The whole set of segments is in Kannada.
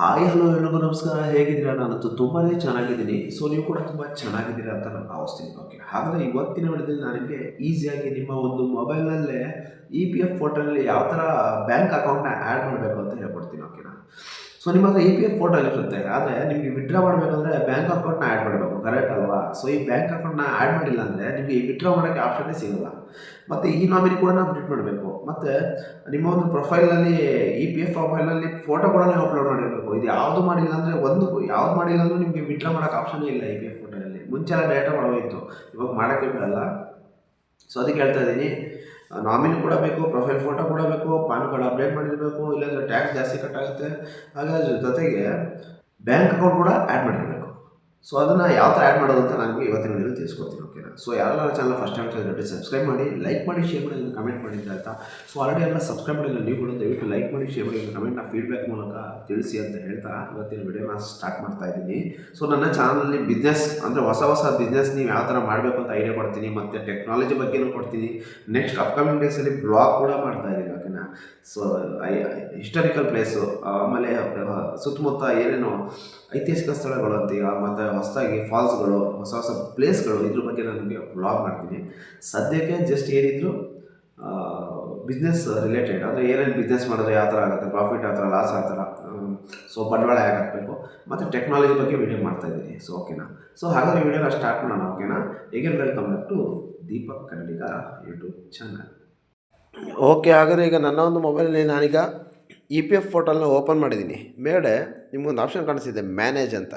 ಹಾಯ್ ಹಲೋ ಎಲ್ರಿಗೂ ನಮಸ್ಕಾರ. ಹೇಗಿದ್ದೀರಾ? ನಾನಂತೂ ತುಂಬಾ ಚೆನ್ನಾಗಿದ್ದೀನಿ. ಸೊ ನೀವು ಕೂಡ ತುಂಬ ಚೆನ್ನಾಗಿದ್ದೀರಾ ಅಂತ ನಾನು ಭಾವಿಸ್ತೀನಿ. ಓಕೆ, ಹಾಗಾದರೆ ಇವತ್ತಿನ ವಿಡಿಯೋದಲ್ಲಿ ನಾನು ನಿಮಗೆ ಈಸಿಯಾಗಿ ನಿಮ್ಮ ಒಂದು ಮೊಬೈಲ್ನಲ್ಲೇ ಇ ಪಿ ಎಫ್ ಪೋರ್ಟಲಲ್ಲಿ ಯಾವ ಥರ ಬ್ಯಾಂಕ್ ಅಕೌಂಟ್ನ ಆ್ಯಡ್ ಮಾಡಬೇಕು ಅಂತ ಹೇಳ್ಕೊಡ್ತೀನಿ. ಓಕೆನಾ? ಸೊ ನಿಮ್ಮ ಹತ್ರ ಇ ಪಿ ಎಫ್ ಪೋರ್ಟಲ್ ಇರುತ್ತೆ, ಆದರೆ ನಿಮಗೆ ವಿಡ್ರಾ ಮಾಡಬೇಕಂದ್ರೆ ಬ್ಯಾಂಕ್ ಅಕೌಂಟ್ನ ಆ್ಯಡ್ ಮಾಡಬೇಕು, ಕರೆಕ್ಟ್ ಅಲ್ವಾ? ಸೊ ಈ ಬ್ಯಾಂಕ್ ಅಕೌಂಟ್ನ ಆ್ಯಡ್ ಮಾಡಿಲ್ಲ ಅಂದರೆ ನಿಮಗೆ ಈ ವಿಡ್ರಾ ಮಾಡೋಕ್ಕೆ ಆಪ್ಷನ್ನೇ ಸಿಗಲ್ಲ. ಮತ್ತು ಈ ನಾಮಿನಿ ಕೂಡ ನಾವು ಅಪ್ಡೇಟ್ ಮಾಡಬೇಕು. ಮತ್ತು ನಿಮ್ಮ ಒಂದು ಪ್ರೊಫೈಲ್ನಲ್ಲಿ ಇ ಪಿ ಎಫ್ ಪ್ರೊಫೈಲ್ನಲ್ಲಿ ಫೋಟೋ ಕೂಡ ನೀವು ಅಪ್ಲೋಡ್ ಮಾಡಿರಬೇಕು. ಇದು ಯಾವುದು ಮಾಡಿಲ್ಲ ಅಂದರೆ ಯಾವ್ದು ಮಾಡಿಲ್ಲ ಅಂದರೂ ನಿಮಗೆ ವಿಡ್ರಾ ಮಾಡೋಕ್ಕೆ ಆಪ್ಷನ್ನೇ ಇಲ್ಲ ಇ ಪಿ ಎಫ್ ಪೋರ್ಟಲಲ್ಲಿ. ಮುಂಚೆ ಎಲ್ಲ ಡೇಟಾ ಮಾಡೋಯಿತ್ತು, ಇವಾಗ ಮಾಡೋಕ್ಕೆ ಬಿಡಲ್ಲ. ಸೊ ಅದಕ್ಕೆ ಹೇಳ್ತಾ ಇದ್ದೀನಿ, ನಾಮಿನಿ ಕೂಡ ಬೇಕು, ಪ್ರೊಫೈಲ್ ಫೋಟೋ ಕೂಡ ಬೇಕು, ಪಾನ್ ಕಾರ್ಡ್ ಅಪ್ಡೇಟ್ ಮಾಡಿರಬೇಕು, ಇಲ್ಲಾಂದರೆ ಟ್ಯಾಕ್ಸ್ ಜಾಸ್ತಿ ಕಟ್ಟಾಗುತ್ತೆ. ಹಾಗಾದ್ರೆ ಜೊತೆಗೆ ಬ್ಯಾಂಕ್ ಅಕೌಂಟ್ ಕೂಡ ಆ್ಯಡ್ ಮಾಡಿರಬೇಕು. ಸೊ ಅದನ್ನು ಯಾವ ಥರ ಆ್ಯಡ್ ಮಾಡೋದು ಅಂತ ನನಗೆ ಇವತ್ತಿನ ವಿಡಿಯೋದಲ್ಲಿ ತಿಳಿಸ್ಕೊಡ್ತೀನಿ. ಓಕೆನಾ? ಸೊ ಯಾರೆಲ್ಲ channel first time channel subscribe ಮಾಡಿ, ಲೈಕ್ ಮಾಡಿ, ಶೇರ್ ಮಾಡಿ, ಕಮೆಂಟ್ ಮಾಡಿದ್ರೆ ಆಯಿತಾ. ಸೊ ಆಲ್ರೆಡಿ ಎಲ್ಲ ಸಬ್ಸ್ಕ್ರೈಬ್ ಮಾಡಿಲ್ಲ ನೀವು ಕೂಡ ದಯವಿಟ್ಟು ಲೈಕ್ ಮಾಡಿ, ಶೇರ್ ಮಾಡಿ, ಕಮೆಂಟ್ನ ಫೀಡ್ಬ್ಯಾಕ್ ಮೂಲಕ ತಿಳಿಸಿ ಅಂತ ಹೇಳ್ತಾ ಇವತ್ತಿನ ವಿಡಿಯೋನ ಸ್ಟಾರ್ಟ್ ಮಾಡ್ತಾ ಇದ್ದೀನಿ. ಸೊ ನನ್ನ ಚಾನಲಲ್ಲಿ ಬಿಸ್ನೆಸ್ ಅಂದರೆ ಹೊಸ ಬಿಸ್ನೆಸ್ ನೀವು ಯಾವ ಥರ ಮಾಡಬೇಕು ಅಂತ ಐಡಿಯಾ ಕೊಡ್ತೀನಿ, ಮತ್ತು ಟೆಕ್ನಾಲಜಿ ಬಗ್ಗೆನೂ ಕೊಡ್ತೀನಿ. ನೆಕ್ಸ್ಟ್ ಅಪ್ಕಮಿಂಗ್ ಡೇಸಲ್ಲಿ ಬ್ಲಾಗ್ ಕೂಡ ಮಾಡ್ತಾ ಇದ್ದೀನಿ. ಓಕೆನಾ? ಸೊ ಹಿಸ್ಟಾರಿಕಲ್ ಪ್ಲೇಸು, ಆಮೇಲೆ ಸುತ್ತಮುತ್ತ ಏನೇನು ಐತಿಹಾಸಿಕ ಸ್ಥಳಗಳು ಅಂತೀಗ, ಮತ್ತು ಹೊಸದಾಗಿ ಫಾಲ್ಸ್ಗಳು, ಹೊಸ ಪ್ಲೇಸ್ಗಳು, ಇದ್ರ ಬಗ್ಗೆ ನಾನು ನಿಮಗೆ ವ್ಲಾಗ್ ಮಾಡ್ತೀನಿ. ಸದ್ಯಕ್ಕೆ ಜಸ್ಟ್ ಏನಿದ್ರು ಬಿಸ್ನೆಸ್ ರಿಲೇಟೆಡ್, ಅಂದರೆ ಏನೇನು ಬಿಸ್ನೆಸ್ ಮಾಡಿದ್ರೆ ಯಾವ ಥರ ಆಗುತ್ತೆ, ಪ್ರಾಫಿಟ್ ಯಾವ ಥರ, ಲಾಸ್ ಯಾವ ಥರ, ಸೊ ಬಂಡವಾಳ ಹೇಗೆ ಹಾಕಬೇಕು, ಮತ್ತು ಟೆಕ್ನಾಲಜಿ ಬಗ್ಗೆ ವೀಡಿಯೋ ಮಾಡ್ತಾಯಿದ್ದೀನಿ. ಸೊ ಓಕೆನಾ? ಸೊ ಹಾಗಾದರೆ ವೀಡಿಯೋನ ಸ್ಟಾರ್ಟ್ ಮಾಡೋಣ. ಓಕೆನಾ? ಹೇಗೆ welcome back to Deepak Kannadiga YouTube channel. Okay, ಹಾಗಾದರೆ ಈಗ ನನ್ನ ಒಂದು ಮೊಬೈಲಲ್ಲಿ ನಾನೀಗ ಇ ಪಿ ಎಫ್ ಪೋರ್ಟಲ್ನ ಓಪನ್ ಮಾಡಿದ್ದೀನಿ. ಮೇಲೆ ನಿಮಗೊಂದು ಆಪ್ಷನ್ ಕಾಣಿಸ್ತಿದೆ ಮ್ಯಾನೇಜ್ ಅಂತ.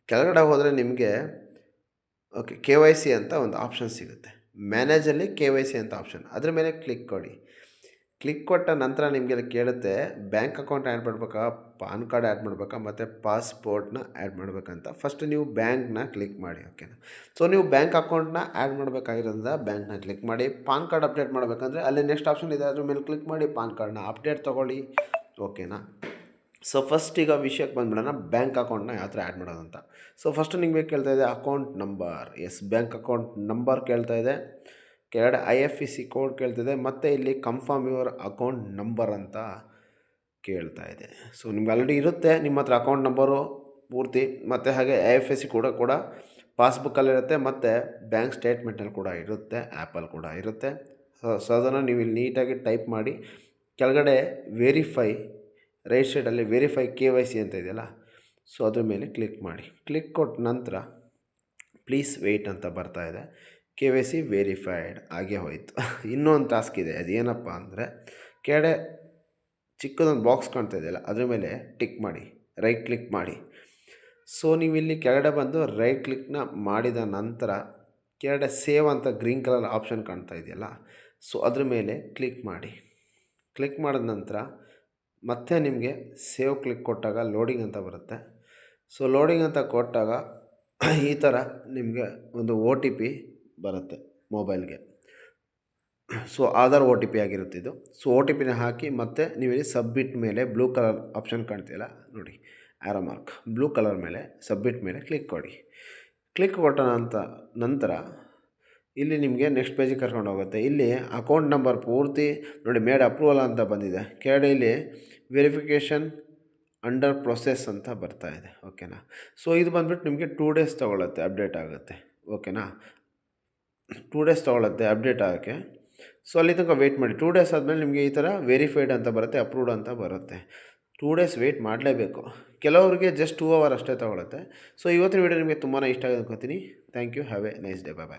ಕೆಳಗಡೆ ಹೋದರೆ ನಿಮಗೆ ಓಕೆ ಕೆ ವೈ ಸಿ ಅಂತ ಒಂದು ಆಪ್ಷನ್ ಸಿಗುತ್ತೆ. ಮ್ಯಾನೇಜಲ್ಲಿ ಕೆ ವೈ ಸಿ ಅಂತ ಆಪ್ಷನ್, ಅದ್ರ ಮೇಲೆ ಕ್ಲಿಕ್ ಕೊಡಿ. ಕ್ಲಿಕ್ ಕೊಟ್ಟ ನಂತರ ನಿಮಗೆ ಕೇಳುತ್ತೆ ಬ್ಯಾಂಕ್ ಅಕೌಂಟ್ ಆ್ಯಡ್ ಮಾಡಬೇಕಾ, ಪಾನ್ ಕಾರ್ಡ್ ಆ್ಯಡ್ ಮಾಡಬೇಕಾ, ಮತ್ತು ಪಾಸ್ಪೋರ್ಟ್ನ ಆ್ಯಡ್ ಮಾಡಬೇಕಂತ. ಫಸ್ಟ್ ನೀವು ಬ್ಯಾಂಕ್ನ ಕ್ಲಿಕ್ ಮಾಡಿ. ಓಕೆನಾ? ಸೊ ನೀವು ಬ್ಯಾಂಕ್ ಅಕೌಂಟ್ನ ಆ್ಯಡ್ ಮಾಡಬೇಕಾಗಿರೋದ್ರಿಂದ ಬ್ಯಾಂಕ್ನ ಕ್ಲಿಕ್ ಮಾಡಿ. ಪಾನ್ ಕಾರ್ಡ್ ಅಪ್ಡೇಟ್ ಮಾಡಬೇಕಂದ್ರೆ ಅಲ್ಲಿ ನೆಕ್ಸ್ಟ್ ಆಪ್ಷನ್ ಇದೆ, ಅದ್ರ ಮೇಲೆ ಕ್ಲಿಕ್ ಮಾಡಿ ಪಾನ್ ಕಾರ್ಡ್ನ ಅಪ್ಡೇಟ್ ತೊಗೊಳ್ಳಿ. ಓಕೆನಾ? ಸೊ ಫಸ್ಟ್ ಈಗ ವಿಷಯಕ್ಕೆ ಬಂದ್ಬಿಡೋಣ, ಬ್ಯಾಂಕ್ ಅಕೌಂಟ್ನ ಯಾವ ಥರ ಆ್ಯಡ್ ಮಾಡೋದಂತ. ಸೊ ಫಸ್ಟ್ ನಿಮಗೆ ಕೇಳ್ತಾ ಇದೆ account number. Yes, bank account number ಕೇಳ್ತಾ ಇದೆ. ಕೆಳಗಡೆ IFSC ಕೋಡ್ ಕೇಳ್ತಿದೆ, ಮತ್ತು ಇಲ್ಲಿ ಕನ್ಫರ್ಮ್ ಯುವರ್ ಅಕೌಂಟ್ ನಂಬರ್ ಅಂತ ಕೇಳ್ತಾ ಇದೆ. ಸೊ ನಿಮ್ಗೆ ಆಲ್ರೆಡಿ ಇರುತ್ತೆ ನಿಮ್ಮ ಹತ್ರ ಅಕೌಂಟ್ ನಂಬರು ಪೂರ್ತಿ, ಮತ್ತು ಹಾಗೆ IFSC ಕೂಡ ಪಾಸ್ಬುಕ್ಕಲ್ಲಿರುತ್ತೆ, ಮತ್ತು ಬ್ಯಾಂಕ್ ಸ್ಟೇಟ್ಮೆಂಟಲ್ಲಿ ಕೂಡ ಇರುತ್ತೆ, ಆ್ಯಪಲ್ಲಿ ಕೂಡ ಇರುತ್ತೆ. ಸೊ ಅದನ್ನು ನೀವು ಇಲ್ಲಿ ನೀಟಾಗಿ ಟೈಪ್ ಮಾಡಿ, ಕೆಳಗಡೆ ವೆರಿಫೈ ರೈಟ್ ಸೈಡಲ್ಲಿ ವೆರಿಫೈ KYC ಅಂತ ಇದೆಯಲ್ಲ, ಸೊ ಅದ್ರ ಮೇಲೆ ಕ್ಲಿಕ್ ಮಾಡಿ. ಕ್ಲಿಕ್ ಕೊಟ್ಟ ನಂತರ ಪ್ಲೀಸ್ ವೆಯ್ಟ್ ಅಂತ ಬರ್ತಾ ಇದೆ. KYC ವೆರಿಫೈಡ್ ಆಗೇ ಹೋಯಿತು. ಇನ್ನೊಂದು ಟಾಸ್ಕ್ ಇದೆ, ಅದೇನಪ್ಪ ಅಂದರೆ ಕೆಳಗಡೆ ಚಿಕ್ಕದೊಂದು ಬಾಕ್ಸ್ ಕಾಣ್ತಾ ಇದೆಯಲ್ಲ, ಅದ್ರ ಮೇಲೆ ಟಿಕ್ ಮಾಡಿ, ರೈಟ್ ಕ್ಲಿಕ್ ಮಾಡಿ. ಸೊ ನೀವು ಇಲ್ಲಿ ಕೆಳಗಡೆ ಬಂದು ರೈಟ್ ಕ್ಲಿಕ್ನ ಮಾಡಿದ ನಂತರ ಕೆಳಗಡೆ ಸೇವ್ ಅಂತ ಗ್ರೀನ್ ಕಲರ್ ಆಪ್ಷನ್ ಕಾಣ್ತಾ ಇದೆಯಲ್ಲ, ಸೊ ಅದ್ರ ಮೇಲೆ ಕ್ಲಿಕ್ ಮಾಡಿ. ಕ್ಲಿಕ್ ಮಾಡಿದ ನಂತರ ಮತ್ತೆ ನಿಮಗೆ ಸೇವ್ ಕ್ಲಿಕ್ ಕೊಟ್ಟಾಗ ಲೋಡಿಂಗ್ ಅಂತ ಬರುತ್ತೆ. ಸೊ ಲೋಡಿಂಗ್ ಅಂತ ಕೊಟ್ಟಾಗ ಈ ಥರ ನಿಮಗೆ ಒಂದು OTP ಬರುತ್ತೆ ಮೊಬೈಲ್ಗೆ. ಸೊ ಆಧಾರ್ OTP ಆಗಿರುತ್ತೆ ಇದು. ಸೊ OTPನ ಹಾಕಿ ಮತ್ತೆ ನೀವು ಇಲ್ಲಿ ಸಬ್ಮಿಟ್ ಮೇಲೆ ಬ್ಲೂ ಕಲರ್ ಆಪ್ಷನ್ ಕಾಣ್ತೀಯಲ್ಲ ನೋಡಿ, ಆ್ಯರೋ ಮಾರ್ಕ್ ಬ್ಲೂ ಕಲರ್ ಮೇಲೆ ಸಬ್ಮಿಟ್ ಮೇಲೆ ಕ್ಲಿಕ್ ಕೊಡಿ. ಕ್ಲಿಕ್ ಕೊಟ್ಟ ನಂತರ ಇಲ್ಲಿ ನಿಮಗೆ ನೆಕ್ಸ್ಟ್ ಪೇಜಿಗೆ ಕರ್ಕೊಂಡು ಹೋಗುತ್ತೆ. ಇಲ್ಲಿ ಅಕೌಂಟ್ ನಂಬರ್ ಪೂರ್ತಿ ನೋಡಿ, ಮೇಡ್ ಅಪ್ರೂವಲ್ ಅಂತ ಬಂದಿದೆ. ಕೆಳಗಡೆ ಇಲ್ಲಿ ವೆರಿಫಿಕೇಷನ್ ಅಂಡರ್ ಪ್ರೊಸೆಸ್ ಅಂತ ಬರ್ತಾ ಇದೆ. ಓಕೆನಾ? ಸೊ ಇದು ಬಂದುಬಿಟ್ಟು ನಿಮಗೆ 2 ಡೇಸ್ ತೊಗೊಳುತ್ತೆ ಅಪ್ಡೇಟ್ ಆಗುತ್ತೆ. ಓಕೆನಾ? 2 ಡೇಸ್ ತೊಗೊಳುತ್ತೆ ಅಪ್ಡೇಟ್ ಆಗೋಕ್ಕೆ. ಸೊ ಅಲ್ಲಿ ತನಕ ವೆಯ್ಟ್ ಮಾಡಿ. 2 ಡೇಸ್ ಆದಮೇಲೆ ನಿಮಗೆ ಈ ಥರ ವೆರಿಫೈಡ್ ಅಂತ ಬರುತ್ತೆ, ಅಪ್ರೂವ್ಡ್ ಅಂತ ಬರುತ್ತೆ. 2 ಡೇಸ್ ವೆಯ್ಟ್ ಮಾಡಲೇಬೇಕು. ಕೆಲವರಿಗೆ ಜಸ್ಟ್ 2 ಅವರ್ ಅಷ್ಟೇ ತೊಗೊಳುತ್ತೆ. ಸೊ ಇವತ್ತಿನ ವೀಡಿಯೋ ನಿಮಗೆ ತುಂಬಾ ಇಷ್ಟ ಆಗಿದೆ ಅನ್ಕೋತೀನಿ. Thank you. Have a nice day. Bye.